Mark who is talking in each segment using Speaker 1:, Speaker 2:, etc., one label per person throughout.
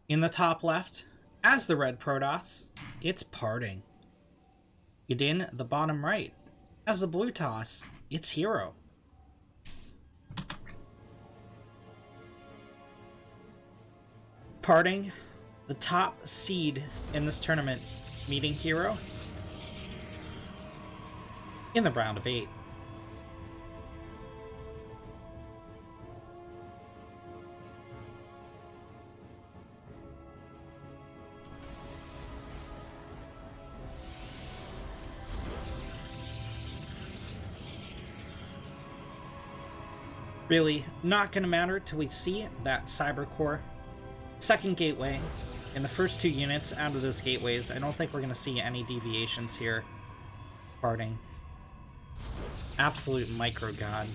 Speaker 1: In the top left, as the red Protoss, it's Parting. And in the bottom right, as the blue Toss, it's Hero. Parting, the top seed in this tournament, meeting Hero in the round of 8. Really not going to matter till we see that Cyber Core second gateway in the first 2 units out of those gateways. I don't think we're going to see any deviations here. Parting. Absolute micro god.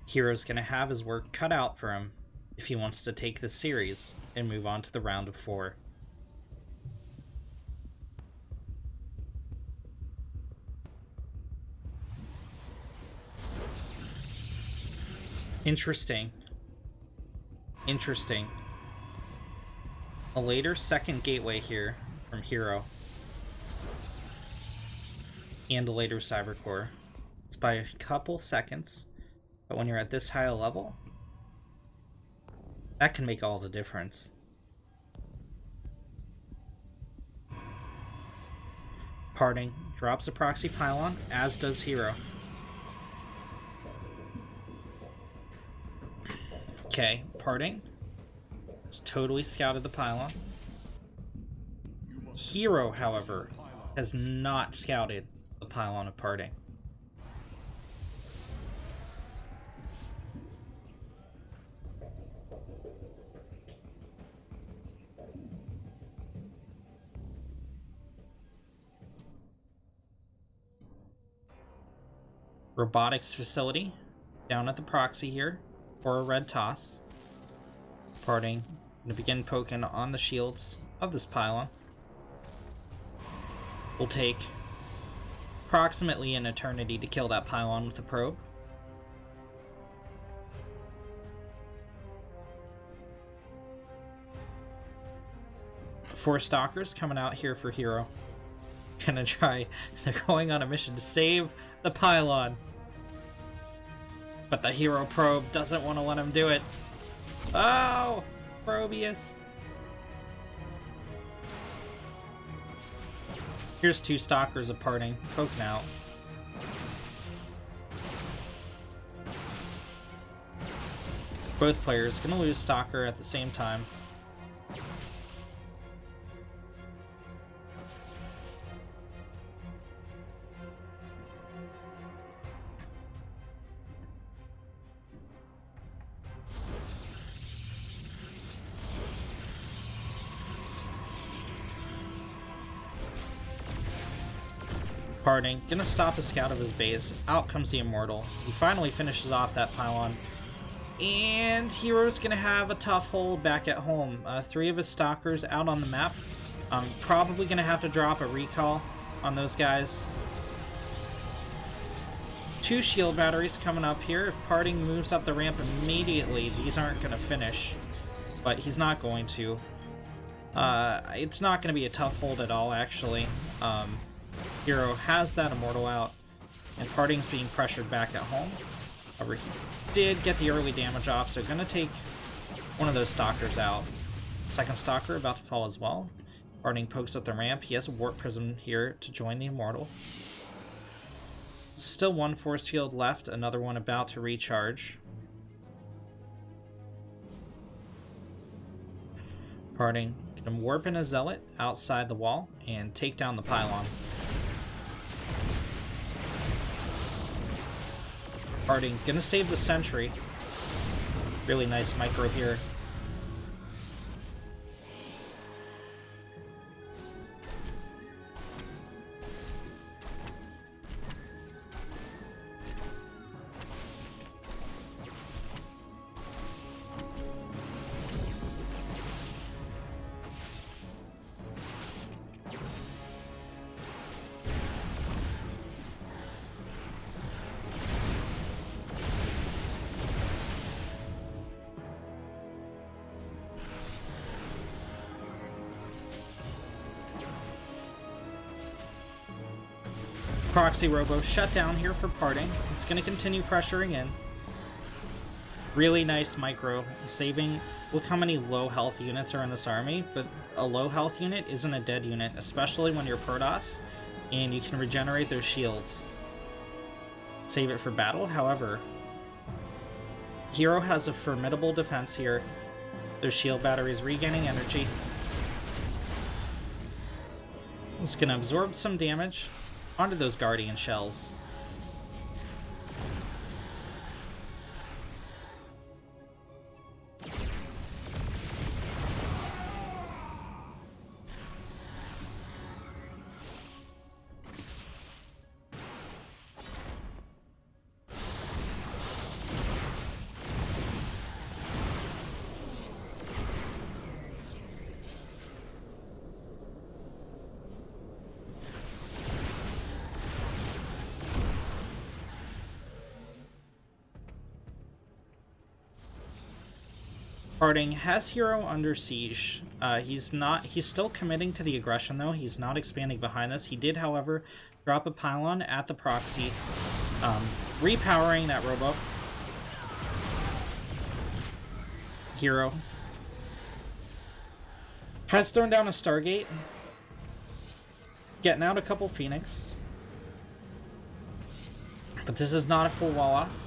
Speaker 1: Hero's going to have his work cut out for him if he wants to take this series and move on to the round of 4. Interesting. Interesting. A later second gateway here from Hero. And a later Cyber Core. It's by a couple seconds, but when you're at this high a level, that can make all the difference. Parting drops a proxy pylon, as does Hero. Okay, Parting has totally scouted the pylon. Hero, however, has not scouted the pylon of Parting. Robotics facility down at the proxy here. For a red Toss. Parting to begin poking on the shields of this pylon. Will take approximately an eternity to kill that pylon with the probe. Four Stalkers coming out here for Hero. They're going on a mission to save the pylon. But the Hero probe doesn't want to let him do it. Oh! Probius. Here's 2 Stalkers of Parting, poking out. Both players gonna lose Stalker at the same time. Parting, gonna stop a scout of his base. Out comes the Immortal. He finally finishes off that pylon. And Hero's gonna have a tough hold back at home. 3 of his Stalkers out on the map. Probably gonna have to drop a recall on those guys. 2 shield batteries coming up here. If Parting moves up the ramp immediately, these aren't gonna finish. But he's not going to. It's not gonna be a tough hold at all, actually. Hero has that Immortal out, and Parting's being pressured back at home. However, he did get the early damage off, so gonna take one of those Stalkers out. Second Stalker about to fall as well. Parting pokes up the ramp. He has a Warp Prism here to join the Immortal. Still 1 Force Field left, another one about to recharge. Parting gonna warp in a Zealot outside the wall and take down the pylon. Parting gonna save the Sentry. Really nice micro here. Proxy Robo shut down here for parting. It's going to continue pressuring in. Really nice micro, saving... Look how many low health units are in this army, but a low health unit isn't a dead unit, especially when you're Protoss, and you can regenerate those shields. Save it for battle, however... Hero has a formidable defense here. Those shield batteries regaining energy. It's going to absorb some damage onto those Guardian shells. Parting has Hero under siege. He's still committing to the aggression though. He's not expanding behind this. He did, however, drop a pylon at the proxy, repowering that robo. Hero has thrown down a Stargate, getting out a couple Phoenix. But this is not a full wall off,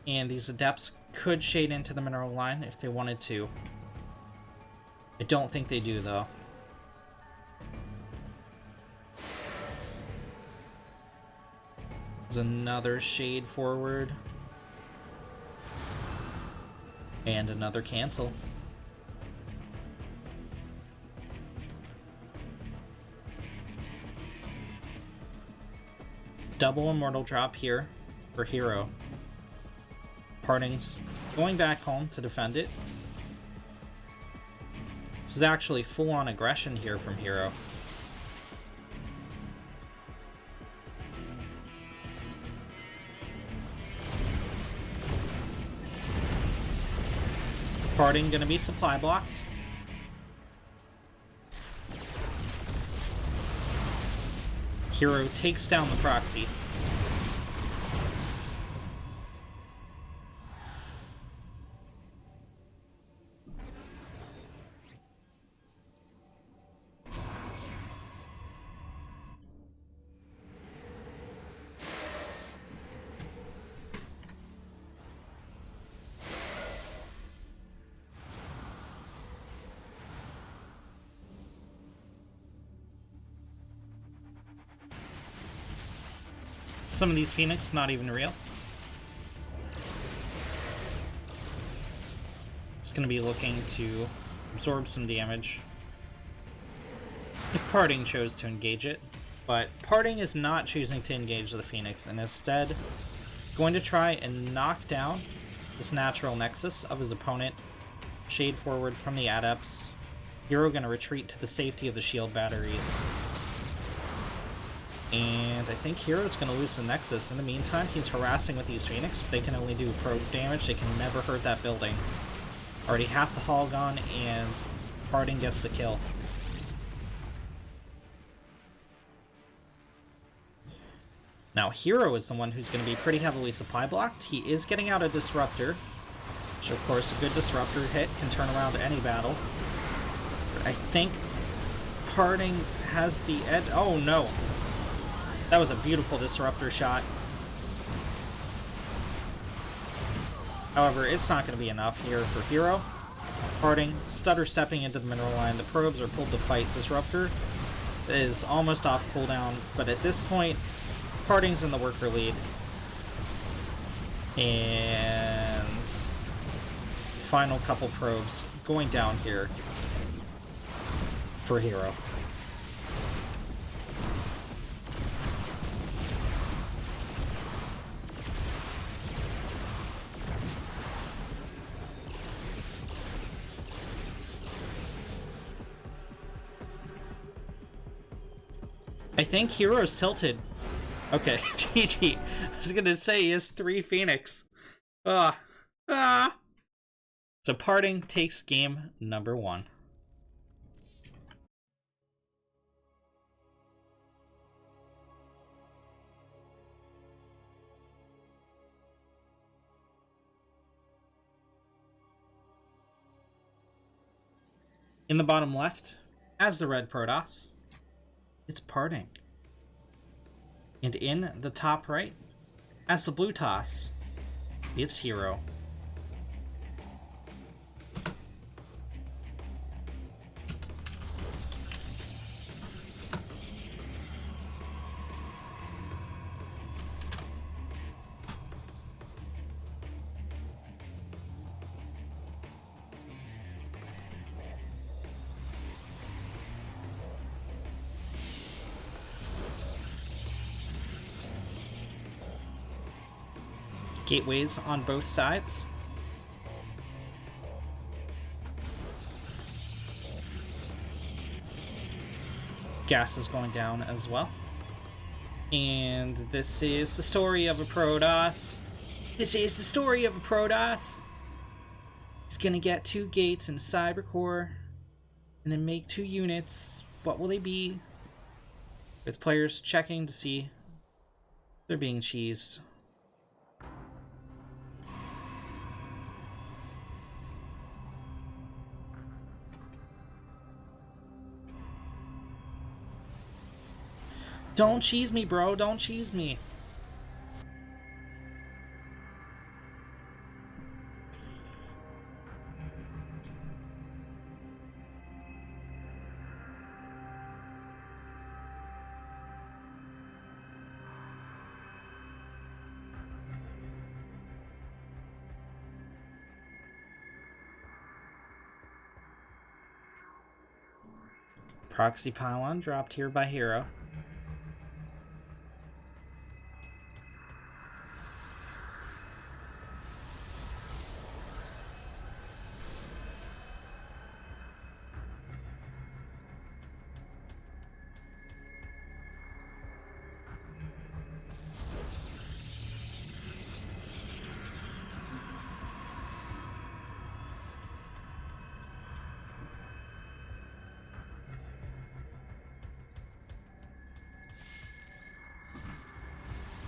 Speaker 1: and these Adepts could shade into the mineral line if they wanted to. I don't think they do, though. There's another shade forward. And another cancel. Double immortal drop here for Hero. Parting's going back home to defend it. This is actually full-on aggression here from Hero. Parting gonna be supply blocked. Hero takes down the proxy. Some of these Phoenix not even real. It's going to be looking to absorb some damage if Parting chose to engage it, but Parting is not choosing to engage the Phoenix and instead going to try and knock down this natural nexus of his opponent. Shade forward from the Adepts. Hero going to retreat to the safety of the shield batteries. And I think Hero's going to lose the Nexus. In the meantime, he's harassing with these Phoenix. They can only do probe damage. They can never hurt that building. Already half the hull gone, and Parting gets the kill. Now, Hero is the one who's going to be pretty heavily supply blocked. He is getting out a Disruptor, which, of course, a good Disruptor hit can turn around any battle. But I think Parting has the edge. Oh, no. That was a beautiful Disruptor shot. However, it's not going to be enough here for Hero. Parting, stutter stepping into the mineral line. The probes are pulled to fight. Disruptor is almost off cooldown, but at this point, Parting's in the worker lead. And final couple probes going down here for Hero. I think Hero's tilted. Okay, GG. I was gonna say he has 3 Phoenix. So Parting takes game number 1. In the bottom left, as the red Protoss, it's Parting. And in the top right, as the blue Toss, it's Hero. Gateways on both sides. Gas is going down as well. And this is the story of a Protoss. This is the story of a Protoss. He's gonna get 2 gates in Cybercore and then make 2 units. What will they be? With players checking to see they're being cheesed. Don't cheese me, bro. Don't cheese me. Proxy pylon dropped here by Hero.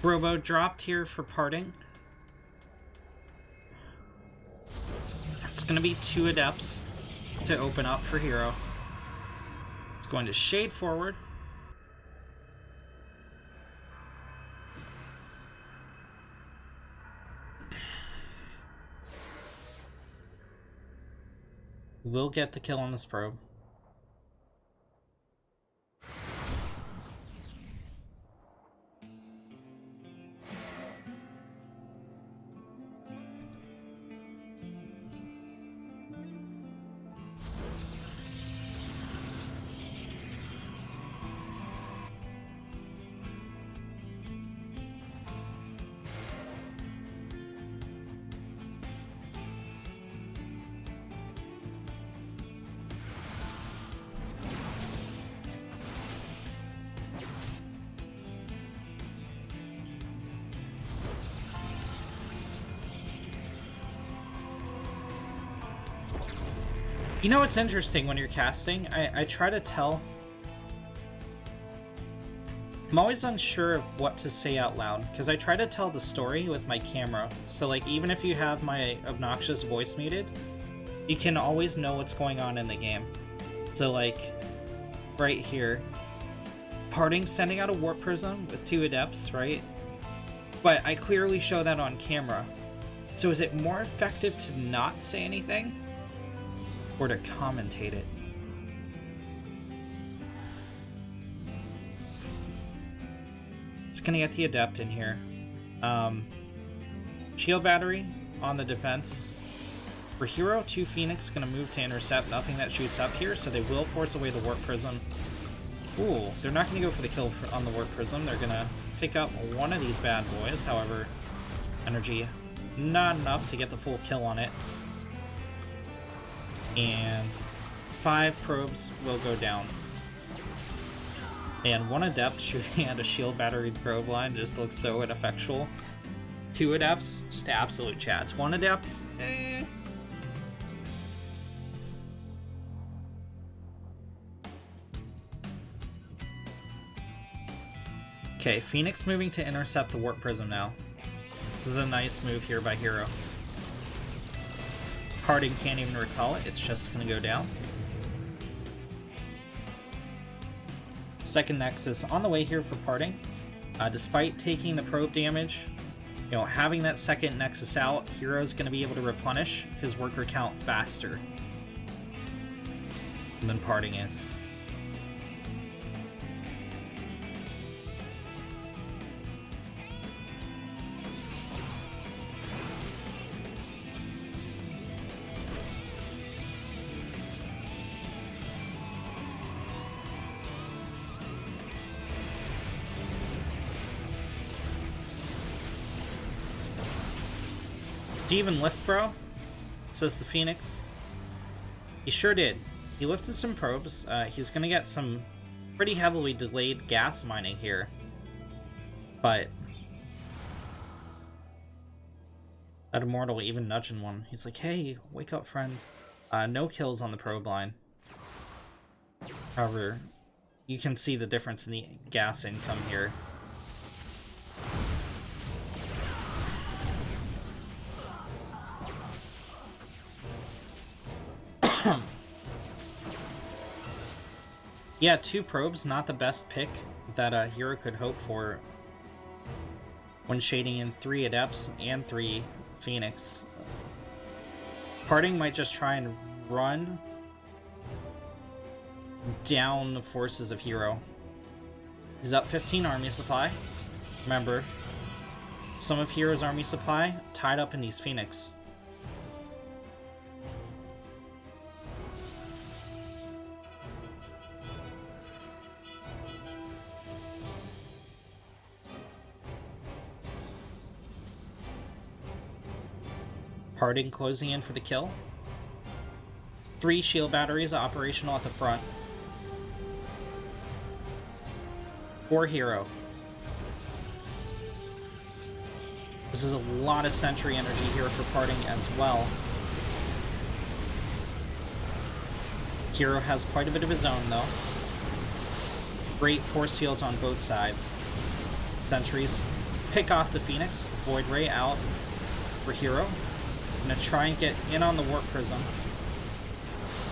Speaker 1: Robo dropped here for Parting. It's going to be 2 Adepts to open up for Hero. It's going to shade forward. We'll get the kill on this probe. You know what's interesting when you're casting? I try to tell... I'm always unsure of what to say out loud, because I try to tell the story with my camera. So, like, even if you have my obnoxious voice muted, you can always know what's going on in the game. So, like, right here, Parting sending out a Warp Prism with 2 Adepts, right? But I clearly show that on camera. So is it more effective to not say anything? Or to commentate it? Just gonna get the Adept in here. Shield Battery on the defense. For Hero, 2 Phoenix gonna move to intercept. Nothing that shoots up here, so they will force away the Warp Prism. Ooh, they're not gonna go for the kill on the Warp Prism. They're gonna pick up one of these bad boys. However, energy not enough to get the full kill on it. And 5 probes will go down. And 1 Adept shooting at a shield battery probe line just looks so ineffectual. 2 Adepts, just absolute chats. 1 Adept, eh. Okay, Phoenix moving to intercept the Warp Prism now. This is a nice move here by Hero. Parting can't even recall it, it's just gonna go down. Second Nexus on the way here for parting. Despite taking the probe damage, having that second Nexus out, Hero's going to be able to replenish his worker count faster than parting is. Did you even lift, bro? Says the Phoenix. He sure did. He lifted some probes. He's gonna get some pretty heavily delayed gas mining here. But that Immortal even nudging one. He's like, hey, wake up, friend. No kills on the probe line. However, you can see the difference in the gas income here. Yeah, 2 probes, not the best pick that a hero could hope for when shading in 3 Adepts and 3 Phoenix. Parting might just try and run down the forces of Hero. He's up 15 army supply. Remember, some of Hero's army supply tied up in these Phoenix. Parting closing in for the kill. 3 shield batteries operational at the front. 4 Hero. This is a lot of sentry energy here for parting as well. Hero has quite a bit of his own though. Great force fields on both sides. Sentries pick off the Phoenix. Void Ray out for Hero. Gonna try and get in on the Warp Prism.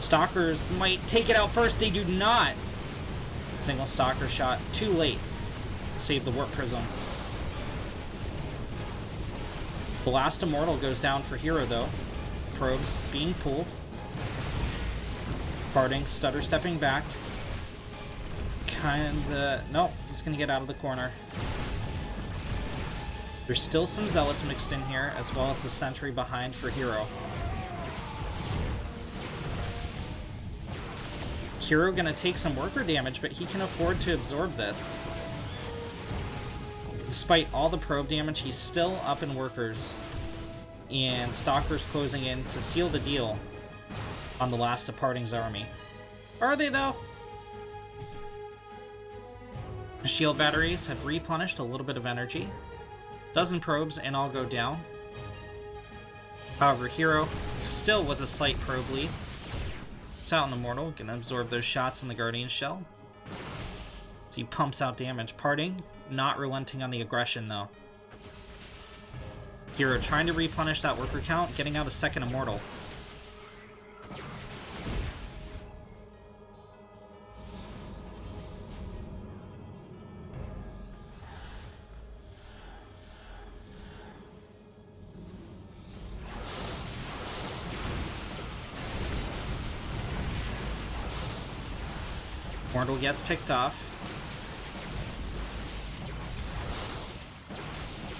Speaker 1: Stalkers might take it out first. They do not. Single Stalker shot. Too late to save the Warp Prism. The last Immortal goes down for Hero though. Probes being pulled. Parting, stutter stepping back. Nope, he's gonna get out of the corner. There's still some Zealots mixed in here, as well as the sentry behind for Hero. Hero gonna take some worker damage, but he can afford to absorb this. Despite all the probe damage, he's still up in workers. And Stalker's closing in to seal the deal on the last of Parting's army. Are they, though? The shield batteries have replenished a little bit of energy. Dozen probes and all go down. However, Hero still with a slight probe lead. It's out in the Immortal, gonna absorb those shots in the Guardian Shell. So he pumps out damage. Parting, not relenting on the aggression though. Hero trying to replenish that worker count, getting out a second Immortal. Immortal gets picked off.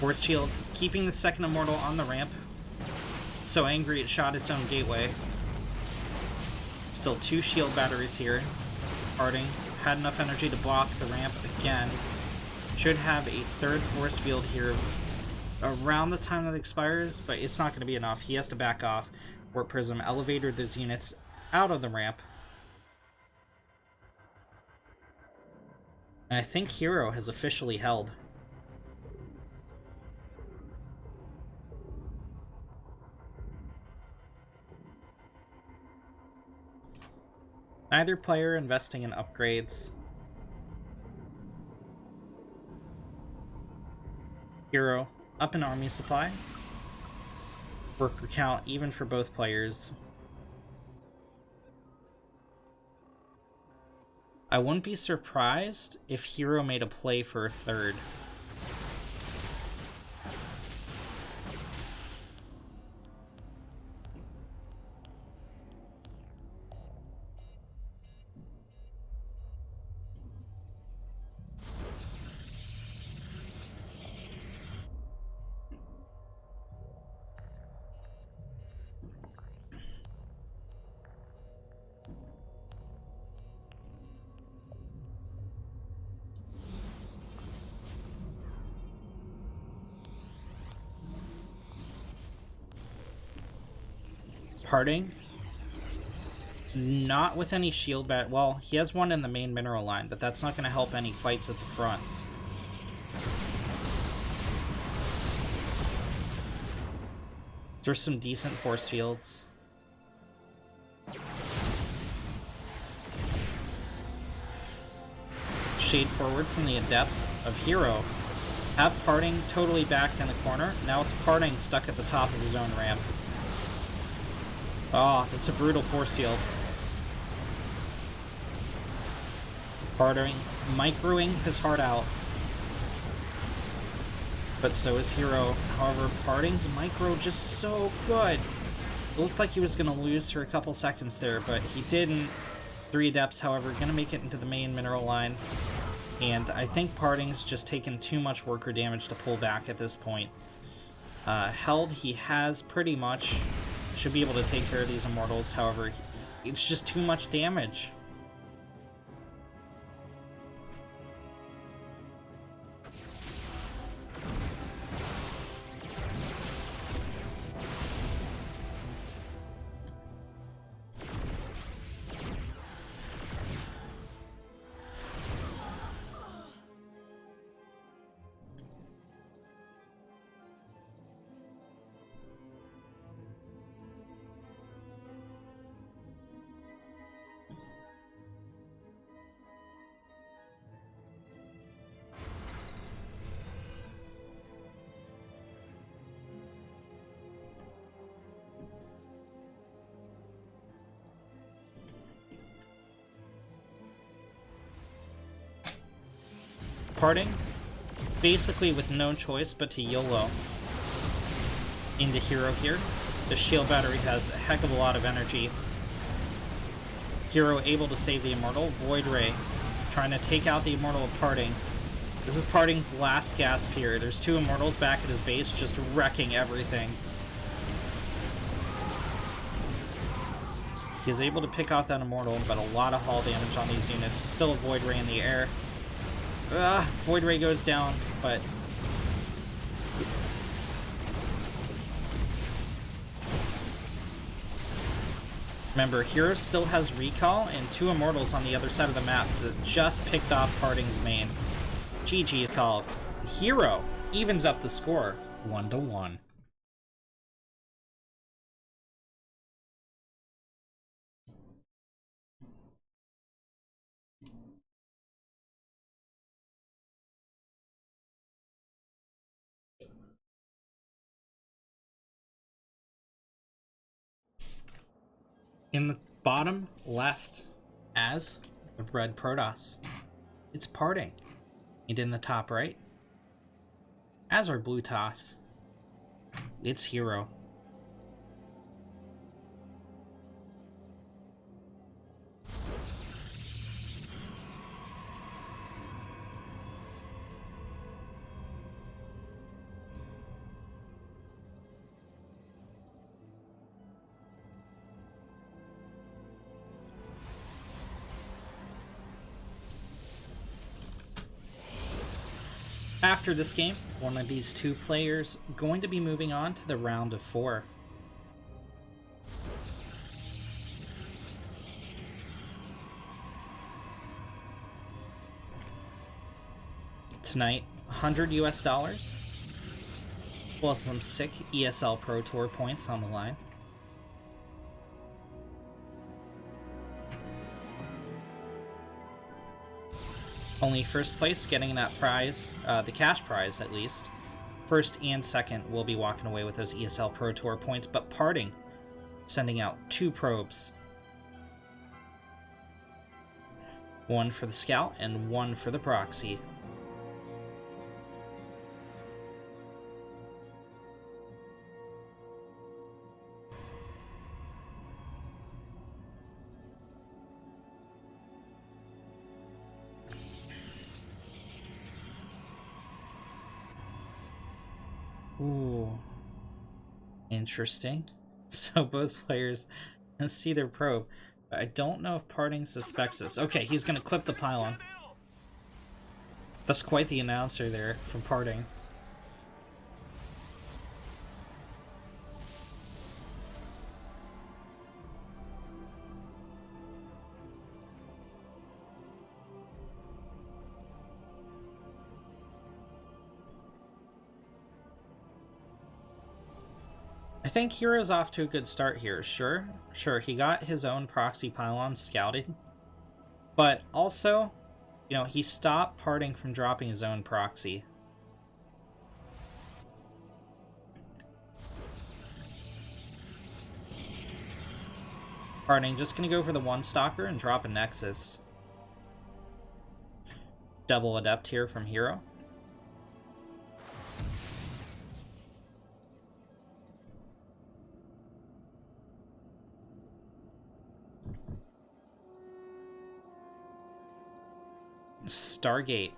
Speaker 1: Force Shields keeping the second Immortal on the ramp. So angry it shot its own gateway. Still 2 shield batteries here. Parting had enough energy to block the ramp again. Should have a 3rd force field here around the time that expires, but it's not going to be enough. He has to back off. Warp Prism elevated those units out of the ramp. And I think Hero has officially held. Neither player investing in upgrades. Hero up in army supply. Worker count even for both players. I wouldn't be surprised if Hero made a play for a third. Parting. Not with any shield bat. Well, he has one in the main mineral line, but that's not going to help any fights at the front. There's some decent force fields. Shade forward from the Adepts of Hero. Have Parting totally backed in the corner. Now it's Parting stuck at the top of his own ramp. Oh, that's a brutal force field. Parting, microing his heart out. But so is Hero. However, Parting's micro just so good. It looked like he was going to lose for a couple seconds there, but he didn't. 3 Adepts, however, going to make it into the main mineral line. And I think Parting's just taken too much worker damage to pull back at this point. Held, he has pretty much. Should be able to take care of these Immortals, however, it's just too much damage. Parting, basically with no choice but to YOLO into Hero here. The shield battery has a heck of a lot of energy. Hero able to save the Immortal. Void Ray trying to take out the Immortal of Parting. This is Parting's last gasp here. There's 2 Immortals back at his base just wrecking everything. He's able to pick off that Immortal, but a lot of hull damage on these units. Still a Void Ray in the air. Void Ray goes down, but remember, Hero still has recall and 2 Immortals on the other side of the map that just picked off Parting's main. GG is called. Hero evens up the score 1-1. In the bottom left, as the red Protoss, it's Parting. And in the top right, as our blue Toss, it's Hero. After this game, one of these 2 players going to be moving on to the round of 4. Tonight, $100 US, plus some sick ESL Pro Tour points on the line. Only first place getting that prize, the cash prize at least. First and second will be walking away with those ESL Pro Tour points, but Parting sending out 2 probes. One for the scout and one for the proxy. Ooh. Interesting. So both players see their probe. But I don't know if Parting suspects this. Okay, he's gonna clip the pylon. That's quite the announcer there from Parting. I think Hero's off to a good start here. Sure, he got his own proxy pylon scouted. But also, you know, he stopped Parting from dropping his own proxy. Parting just gonna go for the one stalker and drop a Nexus. Double Adept here from Hero. Stargate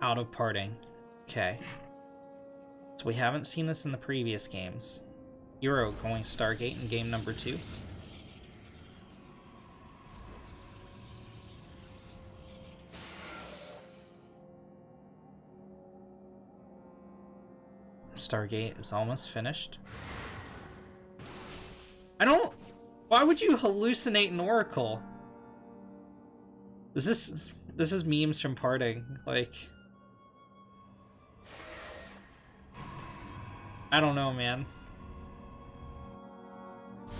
Speaker 1: out of Parting. Okay. So we haven't seen this in the previous games. Hero going Stargate in game number 2. Stargate is almost finished. Why would you hallucinate an Oracle? This is memes from Parting, like... I don't know, man.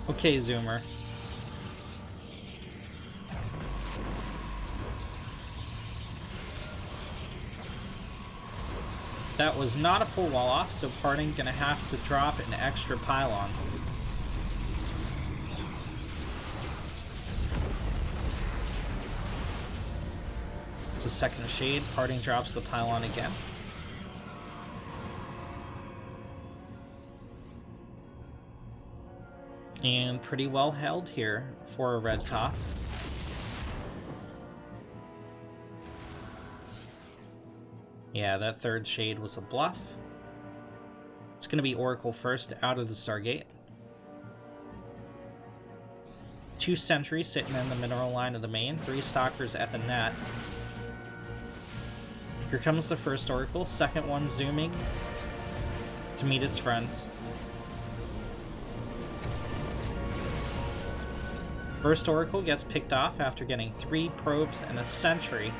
Speaker 1: Okay, Zoomer. That was not a full wall off, so Parting gonna have to drop an extra pylon. It's a second shade. Parting drops the pylon again. And pretty well held here for a red toss. Yeah, that third shade was a bluff. It's going to be Oracle first out of the Stargate. 2 sentries sitting in the mineral line of the main. 3 stalkers at the net. Here comes the first Oracle. Second one zooming to meet its friend. First Oracle gets picked off after getting 3 probes and a sentry.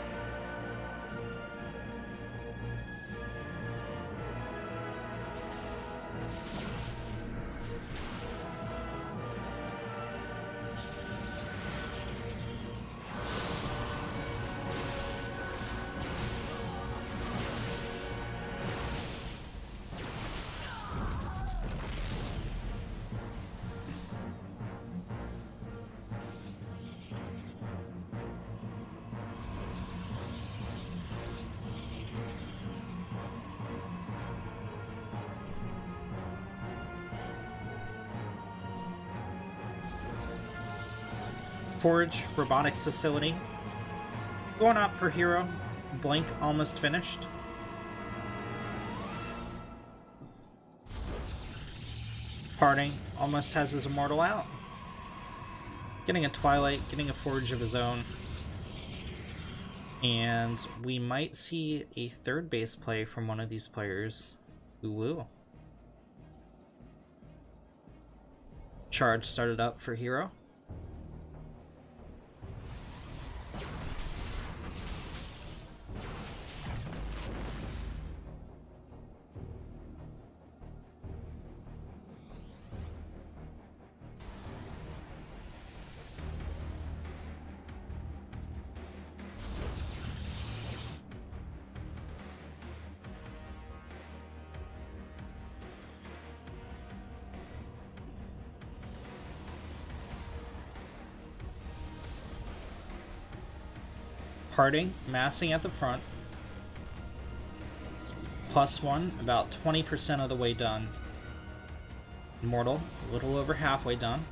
Speaker 1: Forge robotics facility. Going up for Hero. Blink almost finished. Parting almost has his immortal out. Getting a Twilight, getting a Forge of his own. And we might see a third base play from one of these players. Ooh. Charge started up for Hero. Parting, massing at the front. +1, about 20% of the way done. Immortal, a little over halfway done.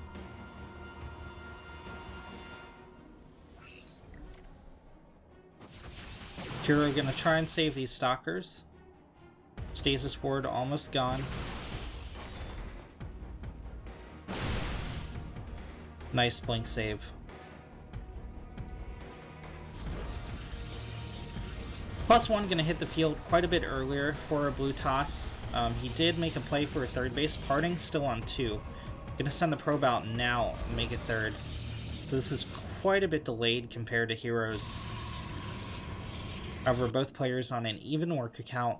Speaker 1: Hero gonna try and save these stalkers. Stasis ward almost gone. Nice blink save. +1 gonna hit the field quite a bit earlier for a blue toss. He did make a play for a third base. Parting still on 2. Gonna send the probe out now and make it third. So this is quite a bit delayed compared to Heroes. However, both players on an even work account.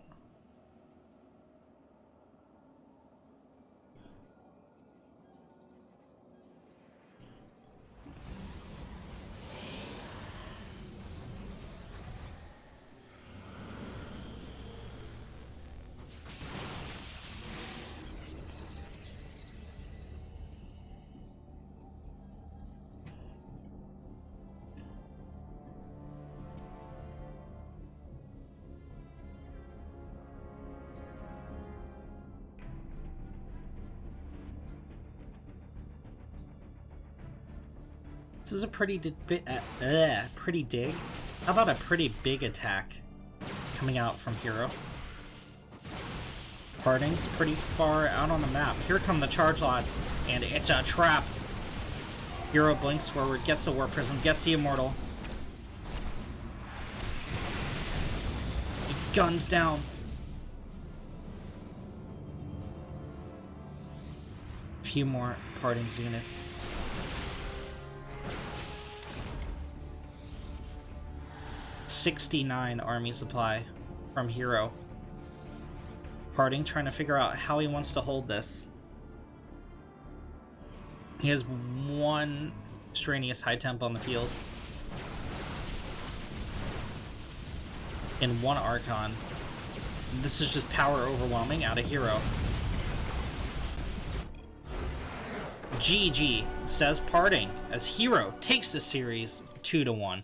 Speaker 1: This is a pretty pretty dig. How about a pretty big attack coming out from Hero? Parting's pretty far out on the map. Here come the charge lots, and it's a trap. Hero blinks forward, gets the Warp Prism, gets the Immortal. He guns down. A few more Parting's units. 69 army supply from Hero. Parting trying to figure out how he wants to hold this. He has 1 extraneous high temp on the field. And 1 Archon. This is just power overwhelming out of Hero. GG, says Parting, as Hero takes the series 2-1.